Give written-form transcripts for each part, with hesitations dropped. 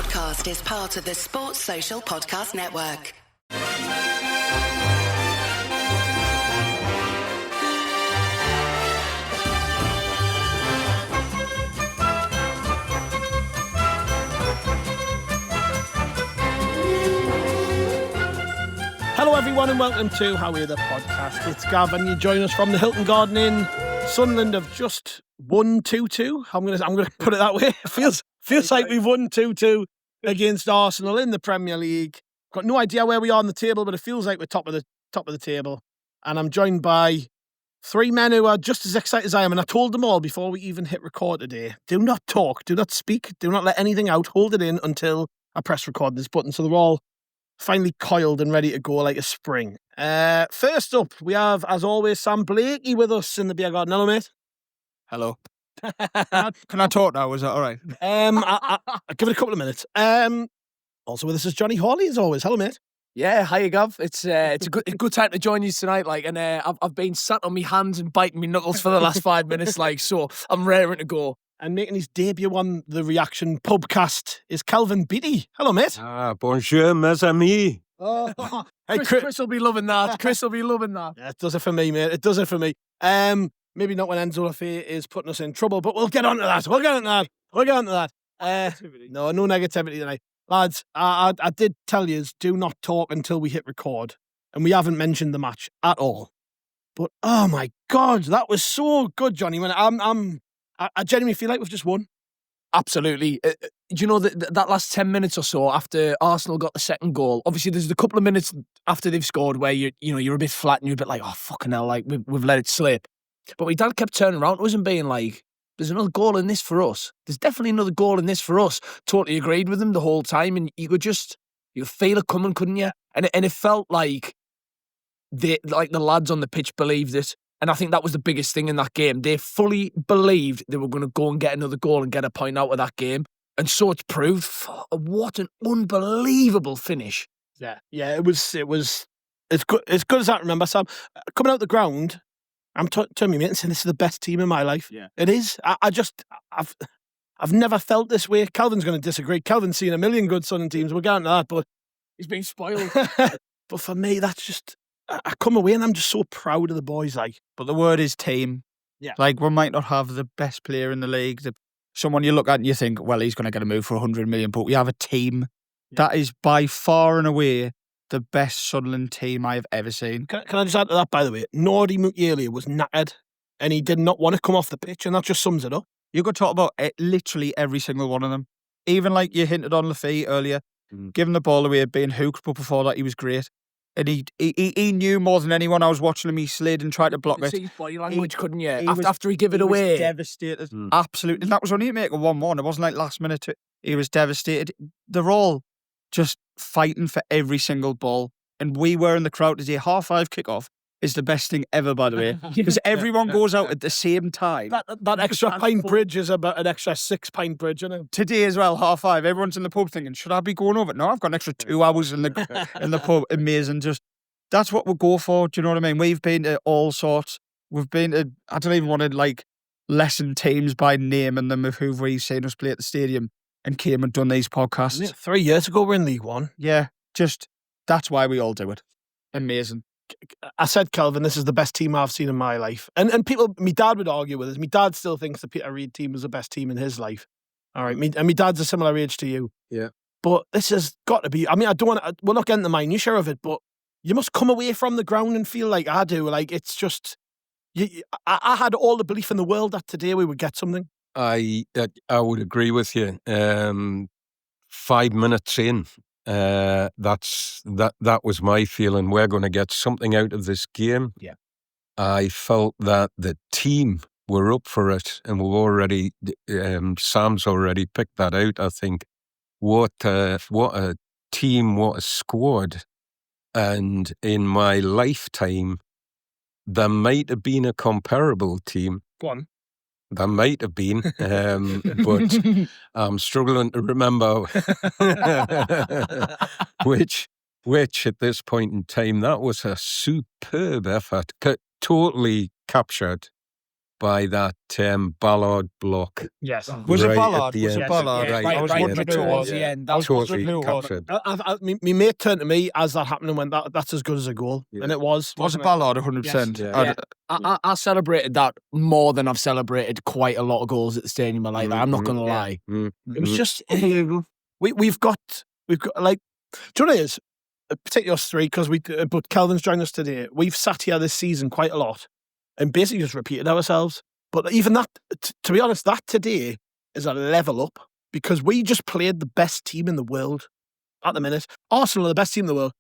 podcast is part of the Sports Social Podcast Network. Hello everyone and welcome to How We're the Podcast. It's Gav and you join us from the Hilton Garden Inn. Sunderland have just won 2-2. I'm gonna put it that way. It feels like we've won 2-2 against Arsenal in the Premier League. Got no idea where we are on the table, but it feels like we're top of the table. And I'm joined by three men who are just as excited as I am. And I told them all before we even hit record today, do not talk, do not speak, do not let anything out. Hold it in until I press record this button. So they're all finally coiled and ready to go like a spring. First up, we have, as always, Sam Blakey with us in the beer garden. Hello, mate. Hello. Can I talk now? Is that all right? I'll give it a couple of minutes. Also with us is Johnny Hawley, as always. Hello, mate. Yeah, hiya, Gav. It's a good time to join you tonight. I've been sat on my hands and biting my knuckles for the last 5 minutes. So I'm raring to go. And making his debut on the Reaction Pubcast is Calvin Beattie. Hello, mate. Bonjour, mes amis. Oh, hey, Chris will be loving that. Chris will be loving that. Yeah, it does it for me, mate. It does it for me. Maybe not when Enzo Lafay is putting us in trouble, but we'll get on to that. No negativity tonight. Lads, I did tell you, do not talk until we hit record. And we haven't mentioned the match at all. But, oh my God, that was so good, Johnny. When I genuinely feel like we've just won. Absolutely. Do you know that last 10 minutes or so after Arsenal got the second goal, obviously there's a couple of minutes after they've scored where you're a bit flat and you're a bit like, oh, fucking hell, like we've let it slip. But my dad kept turning around to us and being like, there's another goal in this for us. There's definitely another goal in this for us. Totally agreed with him the whole time. And you could feel it coming, couldn't you? And it felt like the lads on the pitch believed it. And I think that was the biggest thing in that game. They fully believed they were going to go and get another goal and get a point out of that game. And so it's proved. What an unbelievable finish. Yeah, it was as good as I remember, Sam. Coming out the ground, I'm turning my mate and saying this is the best team in my life. Yeah. It is. I've never felt this way. Calvin's going to disagree. Calvin's seen a million good Sunderland teams. We're getting to that, but he's been spoiled. But for me, that's just, I come away and I'm just so proud of the boys. But the word is team. Yeah. We might not have the best player in the league. Someone you look at and you think, well, he's going to get a move for 100 million. But we have a team that is by far and away the best Sunderland team I have ever seen. Can I just add to that, by the way? Nordy Mukiele was knackered and he did not want to come off the pitch, and that just sums it up. You could talk about literally every single one of them. Even like you hinted on Lafay earlier, giving the ball away, being hooked, but before that he was great. And he knew more than anyone. I was watching him, he slid and tried to block it. See his body language, couldn't you? After he gave it away. He was devastated. Absolutely. And that was only to make a 1-1. It wasn't like last minute. He was devastated. They're all just fighting for every single ball. And we were in the crowd today. 5:30 kickoff is the best thing ever, by the way. Because everyone goes out at the same time. That extra pint bridge is about an extra 6 pint bridge, isn't it? Today as well, 5:30. Everyone's in the pub thinking, should I be going over? No, I've got an extra 2 hours in the pub. Amazing. Just, that's what we go for. Do you know what I mean? We've been to all sorts. We've been to, I don't even want to lessen teams by naming them of who we've seen us play at the stadium and came and done these podcasts. 3 years ago, we're in League One. Yeah, just, that's why we all do it. Amazing. I said, Kelvin, this is the best team I've seen in my life. And people, my dad would argue with us. My dad still thinks the Peter Reid team was the best team in his life. All right. And my dad's a similar age to you. Yeah. But this has got to be, I mean, I don't want to, we're not getting the minutiae of it, but you must come away from the ground and feel like I do. Like, it's just, I had all the belief in the world that today we would get something. I would agree with you. 5 minutes in, that was my feeling. We're going to get something out of this game. Yeah. I felt that the team were up for it, and we've already, Sam's already picked that out. I think what a team, what a squad, and in my lifetime, there might have been a comparable team. Go on. There might have been, but I'm struggling to remember which at this point in time. That was a superb effort, totally captured by that Ballard block. Yes. Was it Right at Ballard? the Was it end. Ballard? Right I at was the wondering end. who it towards was. the end. That I was was wondering Totally who it was. captured. My mate turned to me as that happened and went, that's as good as a goal. Yeah. And it was. Was it wasn't Ballard 100%? Yes. I- I celebrated that more than I've celebrated quite a lot of goals at the stadium. Like that. I'm not going to lie. It was just we've got like, do you know what it is? Particularly us three, because but Kelvin's joined us today. We've sat here this season quite a lot and basically just repeated ourselves. But even that, to be honest, that today is a level up because we just played the best team in the world at the minute. Arsenal are the best team in the world.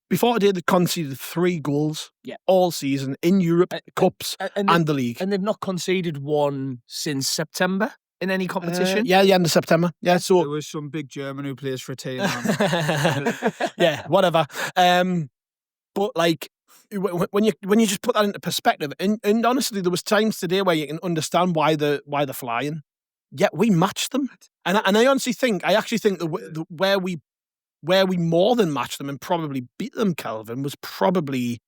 Before today, they conceded 3 goals all season in Europe, Cups and the league. And they've not conceded one since September in any competition. Yeah, end of September. Yeah, so There was some big German who plays for a team. yeah, whatever. But like when you just put that into perspective, and honestly, there was times today where you can understand why they're flying. Yet we matched them, and I honestly think that where we more than matched them and probably beat them, Kelvin, was probably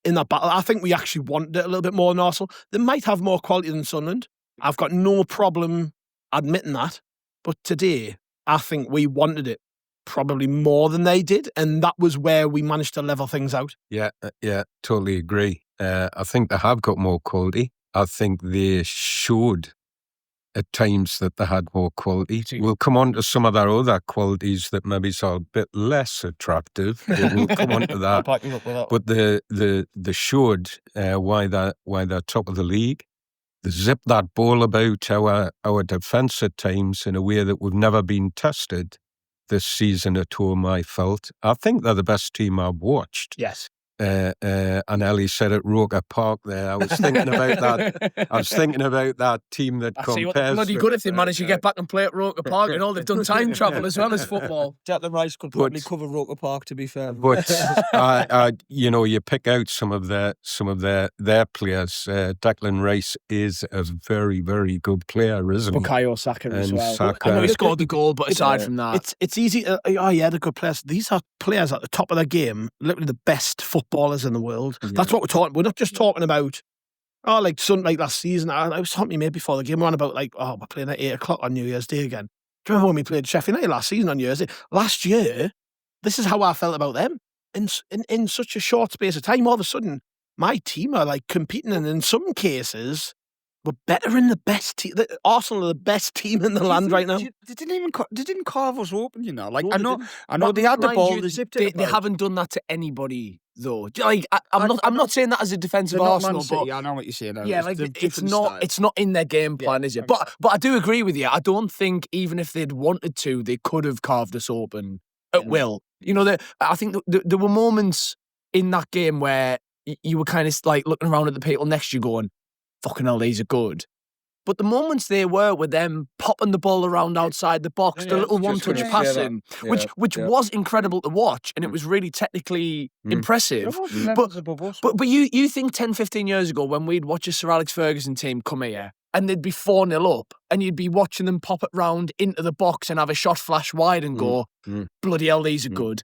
in that battle. I think we actually wanted it a little bit more than Arsenal. They might have more quality than Sunderland. I've got no problem admitting that. But today, I think we wanted it probably more than they did. And that was where we managed to level things out. Yeah, totally agree. I think they have got more quality. I think they showed at times that they had more quality. We'll come on to some of their other qualities that maybe are a bit less attractive. We'll come on to that. But they showed why they're top of the league. They zipped that ball about our defence at times in a way that we've never been tested this season at home, I felt. I think they're the best team I've watched. Yes. And Ellie said at Roker Park there. I was thinking about that. I was thinking about that team that I compares. see what they're bloody good if they manage to get back and play at Roker Park and all. They've done time travel as well as football. Declan Rice could probably cover Roker Park, to be fair. But you pick out some of their players. Declan Rice is a very, very good player, isn't he? Bukayo Saka as And well. Saka. I know he scored the goal, but aside from that, It's easy. They're good players. These are players at the top of their game, literally the best footballers in the world. Yeah. That's what we're talking. We're not just talking about, like last season. I was talking to me before the game. We're on about we're playing at 8 o'clock on New Year's Day again. Do you remember when we played Sheffield United last season on New Year's Day? Last year, this is how I felt about them. In such a short space of time, all of a sudden, my team are like competing, and in some cases, we're better in the best team. Arsenal are the best team in the land right now. They didn't carve us open, you know. Like No, I know they had the mind ball. you, They zipped it. they haven't done that to anybody though. I'm not saying that as a defence of Arsenal, but I know what you're saying. yeah, like it's not in their game plan, is it? But I do agree with you. I don't think even if they'd wanted to, they could have carved us open at will. You know, I think there were moments in that game where you were kind of like looking around at the people next to you going, fucking hell, these are good. But the moments they were with them popping the ball around outside the box, the little one-touch passing, which was incredible to watch, and it was really technically impressive. But you think 10, 15 years ago when we'd watch a Sir Alex Ferguson team come here and they'd be 4-0 up and you'd be watching them pop it round into the box and have a shot flash wide and go, bloody hell, these are good.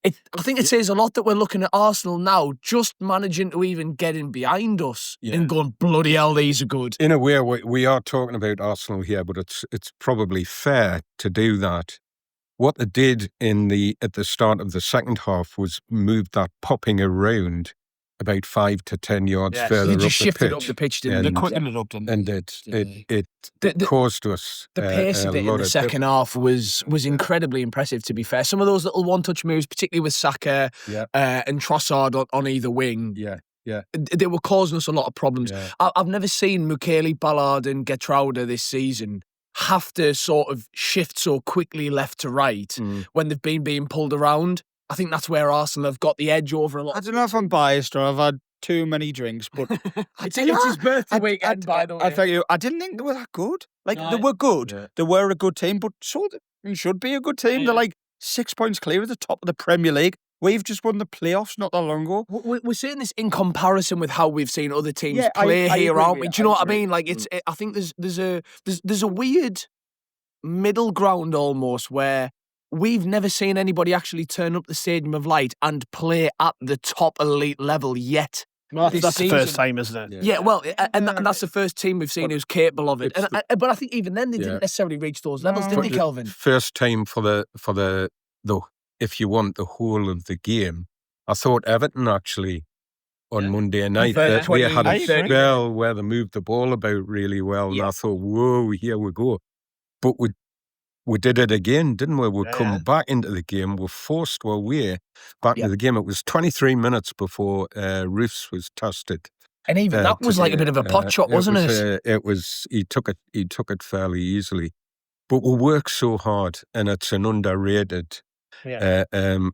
I think it says a lot that we're looking at Arsenal now, just managing to even get in behind us and going, bloody hell, these are good. In a way, we are talking about Arsenal here, but it's probably fair to do that. What they did at the start of the second half was move that popping around about 5 to 10 yards further They up just the shifted pitch. up the pitch, didn't They they? quickened it up, didn't they? And it caused us The pace of it in the second half was incredibly impressive, to be fair. Some of those little one-touch moves, particularly with Saka and Trossard on either wing, they were causing us a lot of problems. Yeah. I've never seen Mukiele, Ballard and Getrauda this season have to sort of shift so quickly left to right when they've been being pulled around. I think that's where Arsenal have got the edge over a lot. I don't know if I'm biased or I've had too many drinks, but It's his birthday weekend, by the way. I tell you, I didn't think they were that good. Like, they were good. Yeah. They were a good team, but so they should be a good team. They're like 6 points clear at the top of the Premier League. We've just won the playoffs not that long ago. We're saying this in comparison with how we've seen other teams Yeah, play I here, agree aren't we? with Do you you. know I what I agree. mean? Like I think there's a weird middle ground almost where we've never seen anybody actually turn up the Stadium of Light and play at the top elite level yet. Well, this that's the season. first time, isn't it? Yeah, well, and that's the first team we've seen who's capable of it. But I think even then they didn't necessarily reach those levels, did they, Kelvin? First time for the if you want the whole of the game. I thought Everton actually on Monday night they had a spell where they moved the ball about really well, and I thought, whoa, here we go. But we did it again, didn't we? We come back into the game. We forced our way back into the game. It was 23 minutes before Roofs was tested. And even that was like a bit of a pot shot, wasn't it? It was. He took it fairly easily. But we work so hard, and it's an underrated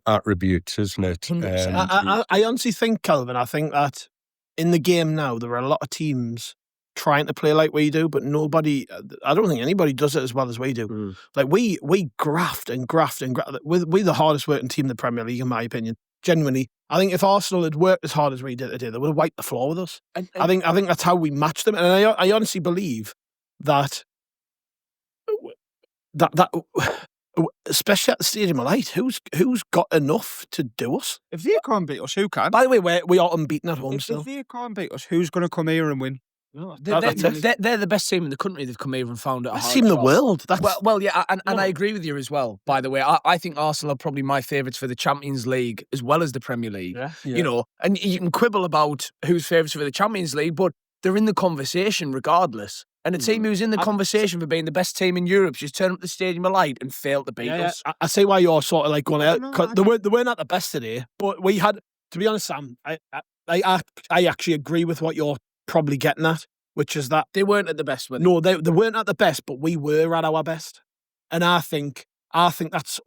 attribute, isn't it? I honestly think, Kelvin, I think that in the game now, there are a lot of teams trying to play like we do, but I don't think anybody does it as well as we do. Like we graft and graft and graft. We're the hardest working team in the Premier League, in my opinion. Genuinely, I think if Arsenal had worked as hard as we did today, they would have wiped the floor with us. I think that's how we match them, and I honestly believe that especially at the Stadium of Light, who's got enough to do us? If they can't beat us, who can? By the way, we are unbeaten at home If still. they can't beat us, who's going to come here and win? They're the best team in the country. They've come here and found it. Best team in the world. Well, yeah, and I agree with you as well. By the way, I think Arsenal are probably my favourites for the Champions League as well as the Premier League. Yeah. You know, and you can quibble about who's favourites for the Champions League, but they're in the conversation regardless. And a team who's in the conversation for being the best team in Europe just turn up the Stadium of Light and fail to beat us. I see why you're sort of like going out. They weren't at the best today, but we had. To be honest, Sam, I actually agree with what you're probably getting at, which is that they weren't at the best. No, they weren't at the best, but we were at our best, and I think that's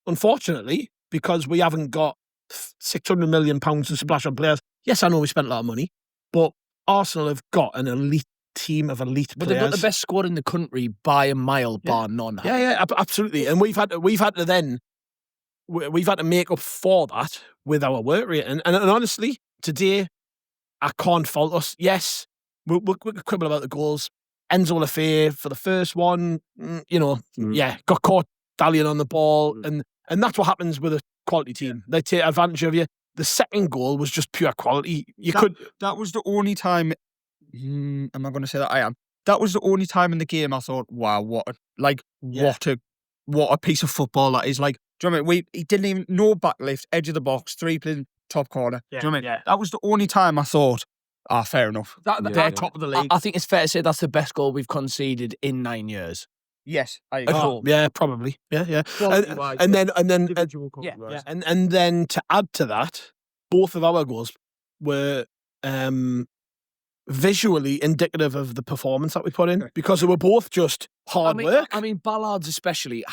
unfortunately because we haven't got £600 million to splash on players. Yes, I know we spent a lot of money, but Arsenal have got an elite team of elite players. But they've got the best squad in the country by a mile, bar none. Yeah, absolutely. And we've had to make up for that with our work rate. And honestly, today, I can't fault us. Yes, we'll quibble about the goals. Enzo Lafay for the first one, got caught dallying on the ball. And that's what happens with a quality team. They take advantage of you. The second goal was just pure quality. That was the only time... am I going to say that? I am. That was the only time in the game I thought, wow, what a piece of football that is. Like, do you know what I mean? He didn't even, no backlift, edge of the box, 3-pin, top corner. Yeah, do you know what I mean? yeah. That was the only time I thought, fair enough. They're top of the league. I think it's fair to say that's the best goal we've conceded in 9 years. Yes, I agree. Yeah, probably. Yeah. And then to add to that, both of our goals were visually indicative of the performance that we put in because they were both just hard work. I mean, Ballards especially,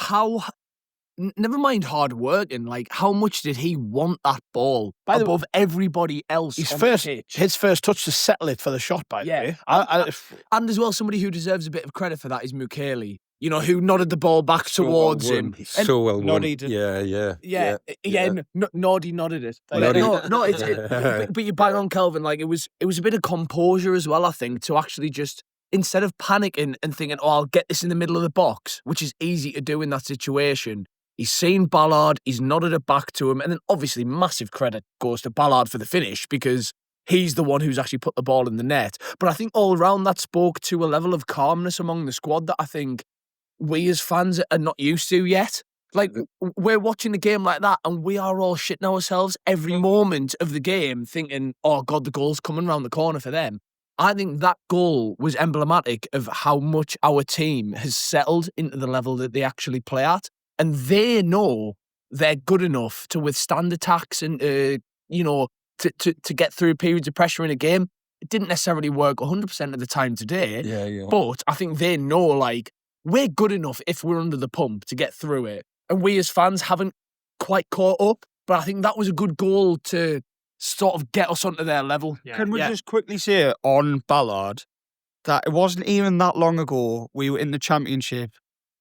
never mind hard working, like how much did he want that ball above everybody else on the pitch? His first touch to settle it for the shot, by the way. And as well, somebody who deserves a bit of credit for that is Mukiele. You know, who nodded the ball back towards him. So well won. Yeah. Noddy nodded it. But you bang on Kelvin. Like it was a bit of composure as well. I think to actually just instead of panicking and thinking, "Oh, I'll get this in the middle of the box," which is easy to do in that situation. He's seen Ballard. He's nodded it back to him, and then obviously massive credit goes to Ballard for the finish because he's the one who's actually put the ball in the net. But I think all around that spoke to a level of calmness among the squad that I think we as fans are not used to yet. Like, we're watching the game like that and we are all shitting ourselves every moment of the game thinking, oh God, the goal's coming round the corner for them. I think that goal was emblematic of how much our team has settled into the level that they actually play at. And they know they're good enough to withstand attacks and, to get through periods of pressure in a game. It didn't necessarily work 100% of the time today. Yeah. But I think they know, like, we're good enough if we're under the pump to get through it. And we as fans haven't quite caught up. But I think that was a good goal to sort of get us onto their level. Yeah. Can we just quickly say on Ballard that it wasn't even that long ago we were in the Championship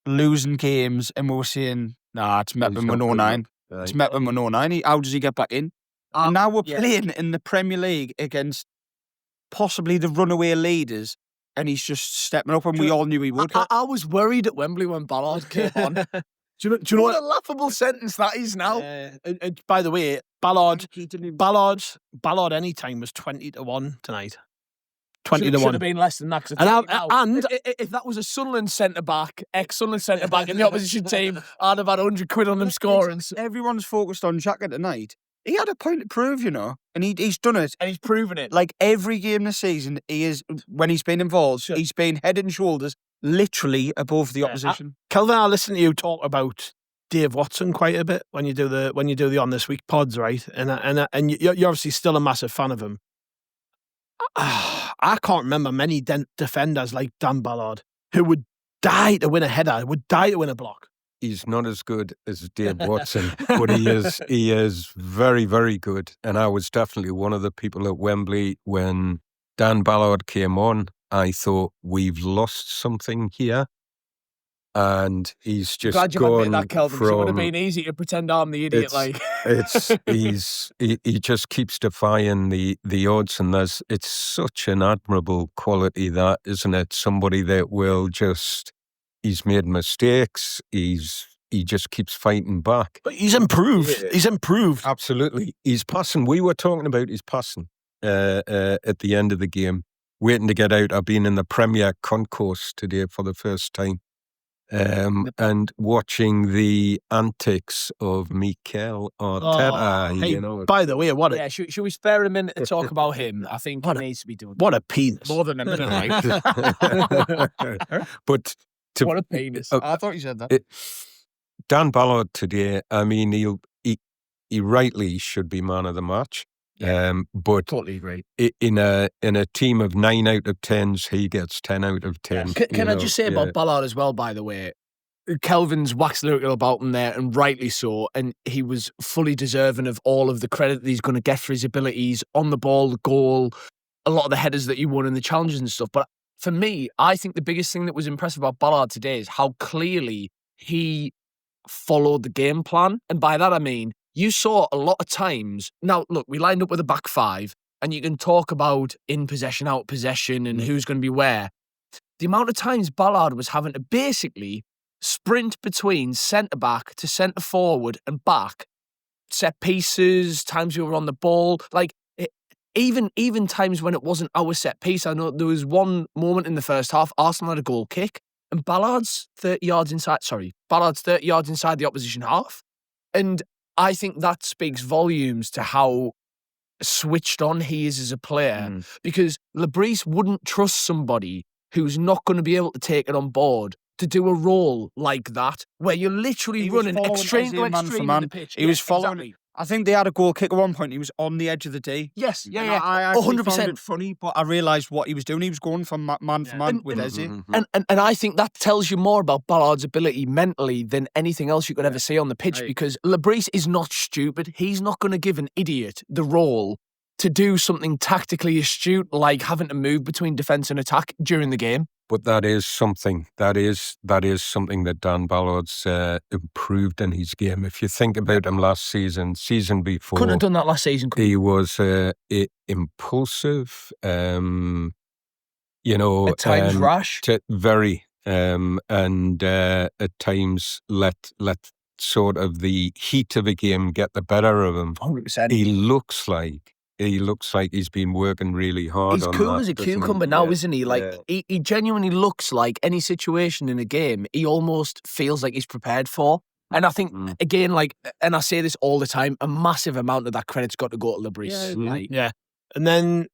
losing games and we were saying, it's Mepham with 09. It's Mepham with 09. How does he get back in? And now we're playing in the Premier League against possibly the runaway leaders. And he's just stepping up, and we all knew he would. I was worried at Wembley when Ballard came on. Do you know what a laughable sentence that is now? And by the way, Ballard He didn't even- Ballard anytime was 20-1 tonight. 20-1. Should have been less than that. 'Cause I And tell you now, if that was a Sunderland centre-back, ex-Sunderland centre-back in the opposition team, I'd have had 100 quid on them scoring. Everyone's focused on Xhaka tonight. He had a point to prove, and he's done it. And he's proven it. Like every game this season, when he's been involved, he's been head and shoulders literally above the opposition. Kelvin, I listen to you talk about Dave Watson quite a bit when you do the On This Week pods, right? And you're obviously still a massive fan of him. I can't remember many defenders like Dan Ballard who would die to win a header, would die to win a block. He's not as good as Dave Watson, but he is very, very good. And I was definitely one of the people at Wembley when Dan Ballard came on. I thought, we've lost something here. And he's just Glad you gone admitted that, Kelvin. 'Cause it would have from... been easy to pretend I'm the idiot. He just keeps defying the odds, and it's such an admirable quality, that, isn't it? Somebody that will just... He's made mistakes. He just keeps fighting back. But he's improved. Yeah. He's improved. Absolutely. He's passing. We were talking about his passing at the end of the game, waiting to get out. I've been in the Premier Concourse today for the first time, and watching the antics of Mikel Arteta. Hey, by the way, what a should we spare a minute to talk about him? I think he needs to be doing what a penis. more than a minute, right? But What a penis. I thought you said that. Dan Ballard today, I mean, he rightly should be man of the match. But Totally agree. in a team of 9 out of 10s, he gets 10 out of 10. Can I just say about Ballard as well, by the way? Kelvin's waxed lyrical about him there, and rightly so, and he was fully deserving of all of the credit that he's going to get for his abilities on the ball, the goal, a lot of the headers that he won and the challenges and stuff. But for me, I think the biggest thing that was impressive about Ballard today is how clearly he followed the game plan. And by that, I mean, you saw a lot of times. Now, look, we lined up with a back five, and you can talk about in possession, out possession, and who's going to be where. The amount of times Ballard was having to basically sprint between centre-back to centre-forward and back, set pieces, times we were on the ball, even times when it wasn't our set piece. I know there was one moment in the first half, Arsenal had a goal kick, and Ballards 30 yards inside the opposition half. And I think that speaks volumes to how switched on he is as a player, because Bris wouldn't trust somebody who's not going to be able to take it on board to do a role like that, where you're literally running extreme to extreme in the pitch. He was following. Exactly. I think they had a goal kick at one point. He was on the edge of the D. Yes, I 100%. found it funny, but I realised what he was doing. He was going from man for man with Eze. And I think that tells you more about Ballard's ability mentally than anything else you could ever see on the pitch, because Bris is not stupid. He's not going to give an idiot the role to do something tactically astute, like having to move between defence and attack during the game. But that is something that Dan Ballard's improved in his game. If you think about him last season before, Couldn't have done that last season. He was impulsive, At times rash, very, and at times let sort of the heat of a game get the better of him. 100%. He looks like he's been working really hard. He's on cool that, as a doesn't he? cucumber now, isn't he? He genuinely looks like any situation in a game, he almost feels like he's prepared for. And I think, again, and I say this all the time, a massive amount of that credit's got to go to Bris. Yeah. And then,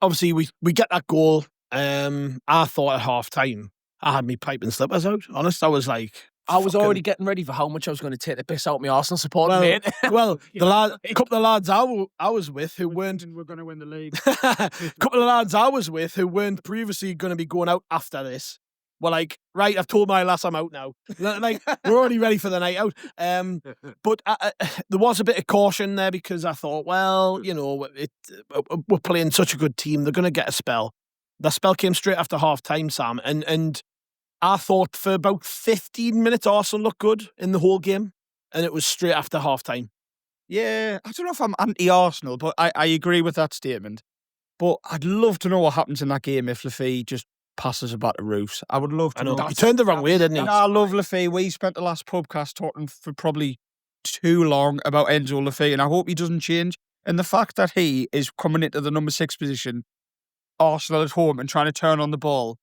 obviously, we get that goal. I thought at half-time, I had me pipe and slippers out. Honest, I was like... I was already getting ready for how much I was going to take the piss out of my Arsenal supporter, mate. Well, a couple of lads I was with who weren't... We're going to win the league. A couple of lads I was with who weren't previously going to be going out after this were like, right, I've told my lass I'm out now. Like, we're already ready for the night out. But there was a bit of caution there, because I thought, well, we're playing such a good team. They're going to get a spell. The spell came straight after half-time, Sam, and I thought for about 15 minutes Arsenal looked good in the whole game, and it was straight after half-time. Yeah, I don't know if I'm anti-Arsenal, but I agree with that statement. But I'd love to know what happens in that game if Lafay just passes about to Roos. I would love to know. He turned the wrong way, didn't he? And I love Lafay. We spent the last podcast talking for probably too long about Enzo Lafay, and I hope he doesn't change. And the fact that he is coming into the number 6 position, Arsenal at home, and trying to turn on the ball,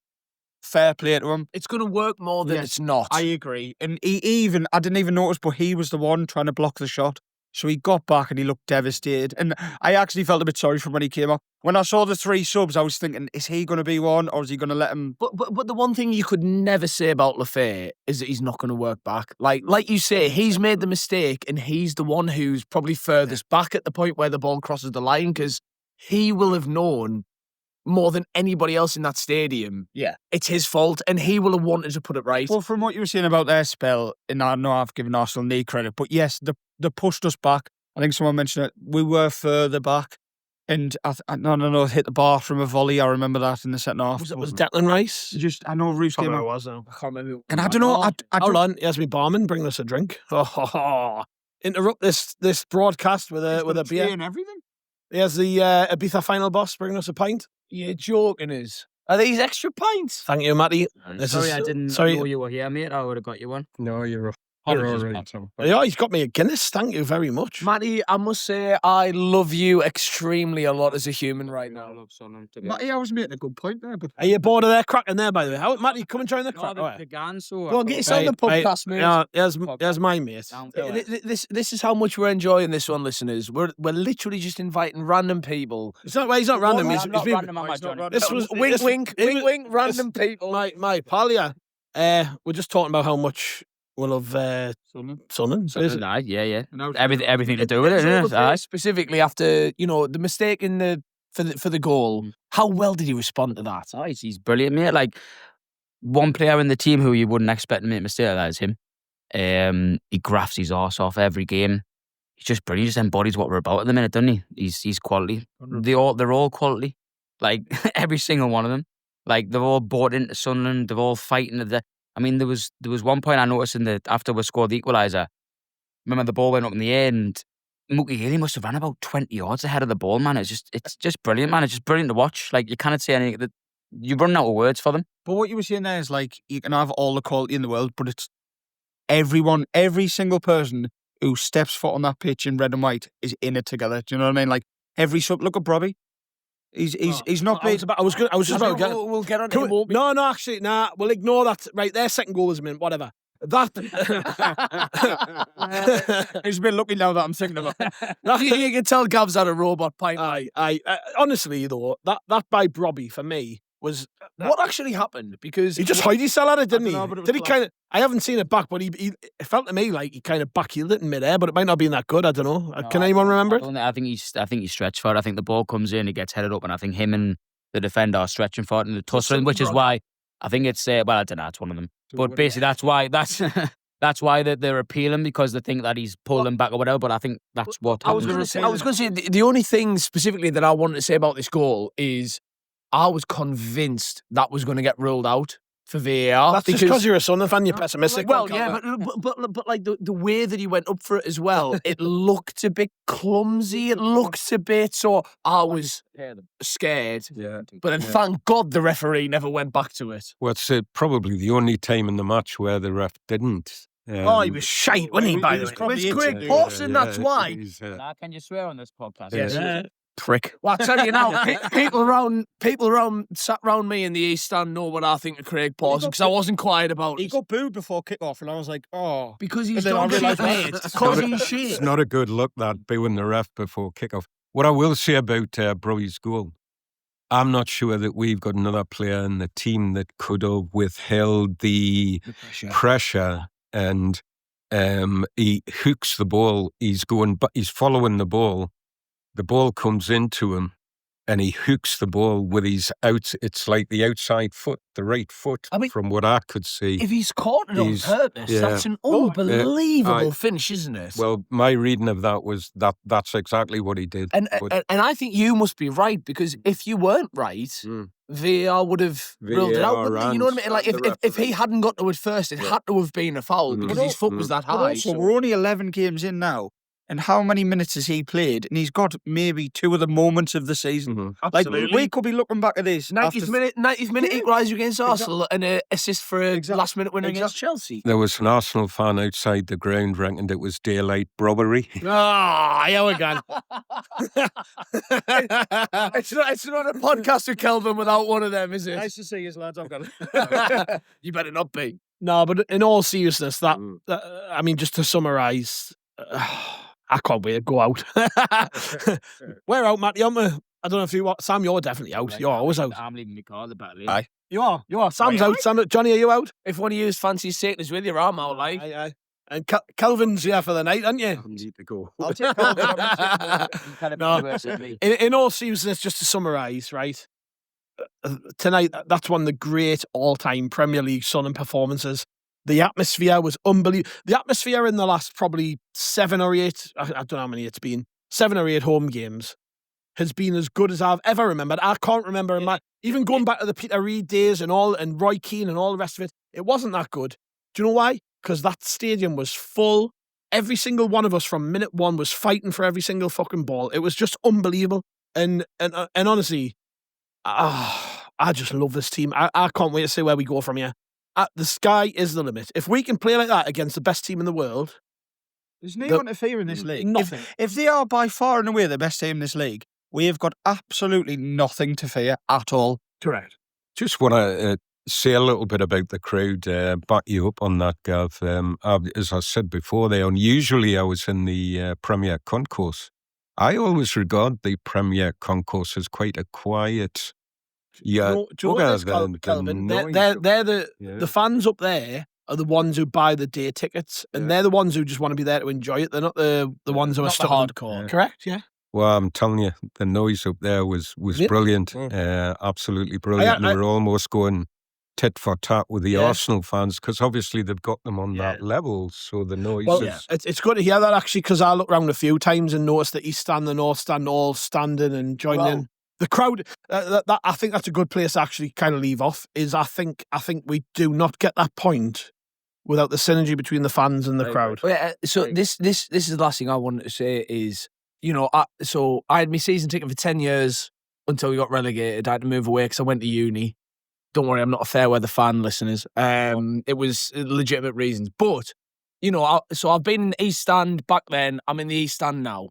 fair play to him. It's going to work more than it's not. I agree. And I didn't even notice, but he was the one trying to block the shot. So he got back and he looked devastated. And I actually felt a bit sorry for him when he came up. When I saw the 3 subs, I was thinking, is he going to be one, or is he going to let him? But the one thing you could never say about Lafay is that he's not going to work back. Like you say, he's made the mistake, and he's the one who's probably furthest back at the point where the ball crosses the line, because he will have known more than anybody else in that stadium. Yeah. It's his fault, and he will have wanted to put it right. Well, from what you were saying about their spell, and I know I've given Arsenal knee credit, but yes, they pushed us back. I think someone mentioned it. We were further back, and I don't know, hit the bar from a volley. I remember that in the second half. Was Declan Rice? I know Reece came out. Was now. I can't remember. And I don't know. Hold on, here's me barman bringing us a drink. Interrupt this broadcast with a beer. And everything. Here's the Ibiza final boss bringing us a pint. You're joking us. Are these extra pints? Thank you, Matty. I didn't know you were here, mate. I would have got you one. No, you're Apologies, already. Pat. Yeah, he's got me a Guinness. Thank you very much. Matty, I must say, I love you extremely a lot as a human right I now. love Sunderland, to be Matty, I was making a good point there, but Are you bored of their cracking there, by the way? How, Matty, come and join the crack. honest. The GAN, so Go on, get yourself the podcast, mate. Yeah, here's my mate. Down This is how much we're enjoying this one, listeners. We're literally just inviting random people. It's not. Well, he's not random. I'm He's not been. random, am I, Johnny? This was wink, this- wink, this- wink, wink, this- random people. My pal, yeah. We're just talking about how much we love Sunderland. Aye, yeah. now Everything to do with it, isn't it? Aye. Specifically after the mistake in for the goal. How well did he respond to that? Aye, he's brilliant, mate. Like, one player in the team who you wouldn't expect to make a mistake like that is him. He grafts his arse off every game. He's just brilliant. He just embodies what we're about at the minute, doesn't he? He's quality. They're all quality. Like, every single one of them. Like, they're all bought into Sunderland. They're all fighting at the. I mean, there was one point I noticed after we scored the equaliser. Remember, the ball went up in the air, and Mookie Haley must have ran about 20 yards ahead of the ball, man. It's just brilliant, man. It's just brilliant to watch. Like, you cannot say anything. You're running out of words for them. But what you were saying there is, like, you can have all the quality in the world, but it's every single person who steps foot on that pitch in red and white is in it together. Do you know what I mean? Like, look at Brobbey. He's not I played. was just about to get. We'll get on Can it. we- won't we? No, actually, we'll ignore that. Right, their second goal was a minute, whatever. That. He's been lucky now that I'm thinking about it. You can tell Gav's had a robot pint. Honestly, though, that by Brobbey for me was What actually happened? Because he just hid his cell at it, didn't I he? don't know, but it was Did he class. kind of? I haven't seen it back, but he it felt to me like he kind of backheeled it in midair, but it might not be that good. I don't know. Can anyone remember it? I think he's stretched for it. I think the ball comes in, he gets headed up, and I think him and the defender are stretching for it in the tussling, which is why I think it's I don't know, it's one of them. But basically, that's why they're appealing, because they think that he's pulling back or whatever. But I think that's what I was going to say the only thing specifically that I wanted to say about this goal is I was convinced that was going to get ruled out for VAR. That's just because you're a Sunderland fan. You're pessimistic. Well, yeah, but like the way that he went up for it as well, it looked a bit clumsy. It looked a bit. So I was scared. Yeah. But then thank God the referee never went back to it. Well, it's probably the only time in the match where the ref didn't. Oh, he was shite, wasn't he? By the way, probably It's Craig Pawson, that's why. Can you swear on this podcast? Yes. Prick. Well, I tell you now, people sat round me in the East Stand know what I think of Craig Pawson, because I wasn't quiet about He it. got booed before kick-off, and I was like, oh. Because he's And then I done shit, realised- mate. Because he's shit. It's not a good look, that, booing the ref before kickoff. What I will say about Brobbey's goal, I'm not sure that we've got another player in the team that could have withheld the pressure, and he hooks the ball. He's following the ball. The ball comes into him, and he hooks the ball with his it's like the outside foot, the right foot, I mean, from what I could see. If he's caught it on He's- purpose, yeah. that's an unbelievable I- finish, isn't it? Well, my reading of that was that's exactly what he did. And But- I think you must be right, because if you weren't right, Mm. VAR would have ruled it out. VAR Wouldn't they? You know what I mean? and Like the if he referee. hadn't got to it first, it had to have been a foul because his foot was that But high. also, we're only 11 games in now, and how many minutes has he played? And he's got maybe 2 of the moments of the season. Like, we could be looking back at this. 90th minute equaliser against Arsenal and an assist for a last minute winner against Chelsea. There was an Arsenal fan outside the ground reckoned it was daylight robbery. Ah, here we go. It's not a podcast with Kelvin without one of them, is it? Nice to see you, lads. I've got it. You better not be. No, but in all seriousness, that I mean, just to summarise, I can't wait to go out. We're out, Matty, aren't we? I don't know if you Sam, you're definitely out. You're always out. I'm leaving my car at the back. Aye. You are. Sam's out. Johnny, are you out? If one of you fancies taking us with you, I'm out, like. Aye. And Kelvin's here for the night, aren't you? I need to go. I'll take Calvin. In all seriousness, just to summarise, right? Tonight, that's one of the great all-time Premier League Sunderland performances. The atmosphere was unbelievable. The atmosphere in the last probably 7 or 8, I don't know how many it's been, 7 or 8 home games has been as good as I've ever remembered. I can't remember, even going back to the Peter Reid days and Roy Keane and all the rest of it, it wasn't that good. Do you know why? Because that stadium was full. Every single one of us from minute 1 was fighting for every single fucking ball. It was just unbelievable. And honestly, I just love this team. I can't wait to see where we go from here. The sky is the limit. If we can play like that against the best team in the world, there's no one to fear in this league. Nothing. If they are by far and away the best team in this league, we have got absolutely nothing to fear at all. Correct. Just want to say a little bit about the crowd, back you up on that, Gav. As I said before, usually I was in the Premier Concourse. I always regard the Premier Concourse as quite a quiet. Yeah, do you know what it is, Kelvin? They're the fans up there are the ones who buy the day tickets, and they're the ones who just want to be there to enjoy it. They're not the ones who are stuck hardcore. Correct? Yeah. Well, I'm telling you, the noise up there was brilliant. Absolutely brilliant. They were almost going tit for tat with the Arsenal fans because obviously they've got them on that level. So the noise is... It's good to hear that actually because I looked around a few times and noticed the East Stand, the North Stand all standing and joining in. The crowd, I think that's a good place to actually kind of leave off, is I think we do not get that point without the synergy between the fans and the crowd. So this is the last thing I wanted to say is, I had my season ticket for 10 years until we got relegated. I had to move away because I went to uni. Don't worry, I'm not a fair weather fan, listeners. It was legitimate reasons. But, I've been in the East Stand back then. I'm in the East Stand now.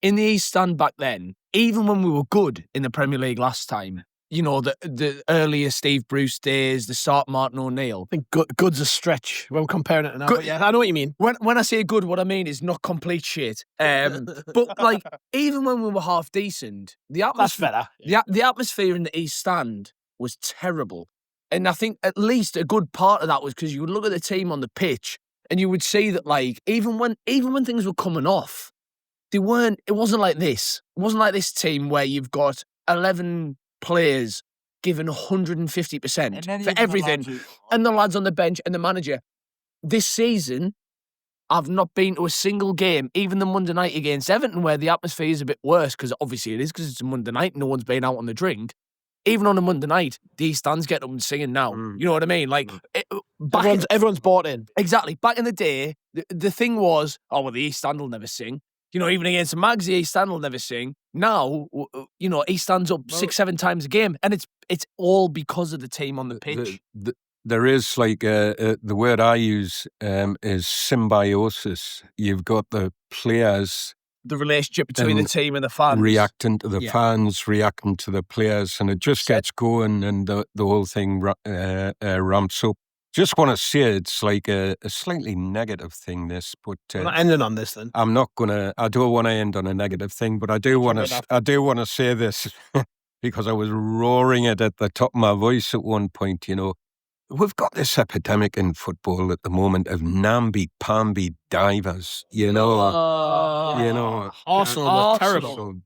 In the East Stand back then, even when we were good in the Premier League last time, the earlier Steve Bruce days, the start Martin O'Neill. I think good's a stretch when we're comparing it to now. But I know what you mean. When I say good, what I mean is not complete shit. But like, even when we were half decent, the atmosphere, the atmosphere in the East Stand was terrible. And I think at least a good part of that was because you would look at the team on the pitch and you would see that, like, even when things were coming off, it wasn't like this. It wasn't like this team where you've got 11 players giving 150% for everything, and the lads on the bench and the manager. This season, I've not been to a single game, even the Monday night against Everton, where the atmosphere is a bit worse, because obviously it is, because it's a Monday night, no one's been out on the drink. Even on a Monday night, these stands get up and singing now. You know what I mean? Like, everyone's bought in. Exactly. Back in the day, the thing was, the East Stand will never sing. Even against the Mags, the East Stand will never sing. Now, East Stand's up 6-7 times a game, and it's all because of the team on the pitch. There is, like, the word I use is symbiosis. You've got the players... The relationship between the team and the fans. Reacting to the fans, reacting to the players, and it just gets going, and the whole thing ramps up. Just want to say it's like a slightly negative thing, this, but we're not ending on this then. I don't want to end on a negative thing, but I do want to say this because I was roaring it at the top of my voice at one point. We've got this epidemic in football at the moment of namby-pamby divers. Arsenal are terrible.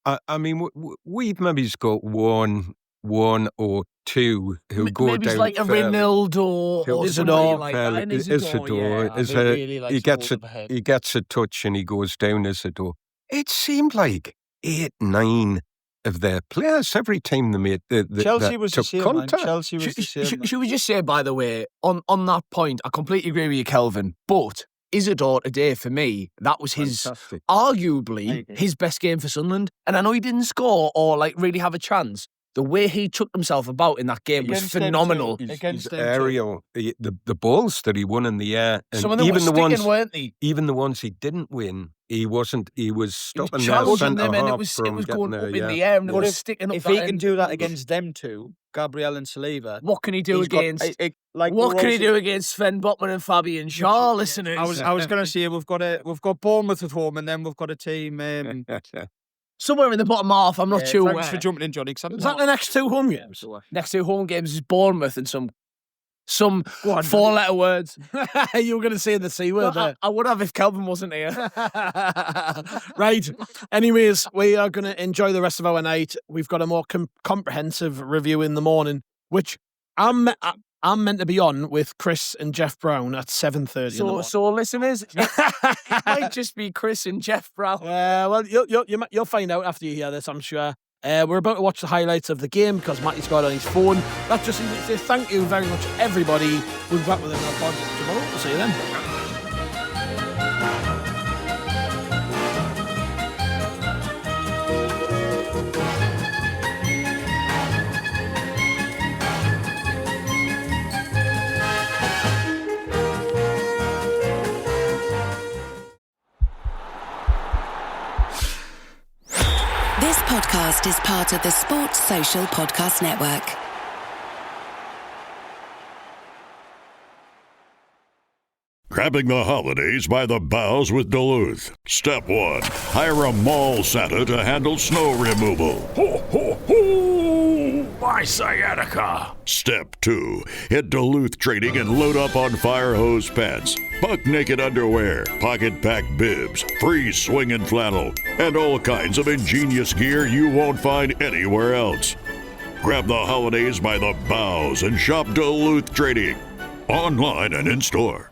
I mean, we've maybe got one or two who go maybe down. Maybe like a Ronaldo or Isidore. He gets a touch and he goes down Isidore. It seemed like 8-9 of their players every time they made Chelsea was the same, contact. Chelsea was the same. Should we just say, by the way, on that point, I completely agree with you, Kelvin, but Isidore today, for me, that was his, Fantastic. arguably, his best game for Sunderland. And I know he didn't score or like really have a chance. The way he took himself about in that game was Against them phenomenal. too. His Against them too. aerial, the balls that he won in the air, and Some of them even were the sticking, ones, weren't they? even the ones he didn't win, he wasn't. He was stopping their Challenging centre them, and half it was from going getting up there. in the air, and it But was sticking up. If that he can end. do that against them two, Gabriel and Saliba, What can he do he's got- against? like What we're can he also- do against Sven Botman and Fabian Shaw, listeners? I was going to say we've got Bournemouth at home, and then we've got a team. Somewhere in the bottom half, I'm not sure Thanks where. for jumping in, Johnny. 'Cause I Is didn't that know- the next 2 home games? Next 2 home games is Bournemouth and some Go on, 4-letter words. You were going to say the C word there. I would have if Kelvin wasn't here. Right. Anyways, we are going to enjoy the rest of our night. We've got a more comprehensive review in the morning, which I'm meant to be on with Chris and Jeff Brown at 7:30 in the morning. So listeners, it might just be Chris and Jeff Brown. Well, you'll find out after you hear this, I'm sure. We're about to watch the highlights of the game because Matty's got it on his phone. That just means to say thank you very much, everybody. We'll be back with another pod tomorrow. We'll see you then. This podcast is part of the Sports Social Podcast Network. Grabbing the holidays by the boughs with Duluth. Step 1. Hire a mall Santa to handle snow removal. Ho, ho, ho! My sciatica! Step 2. Hit Duluth Trading and load up on fire hose pants, buck naked underwear, pocket pack bibs, free swinging flannel, and all kinds of ingenious gear you won't find anywhere else. Grab the holidays by the boughs and shop Duluth Trading. Online and in store.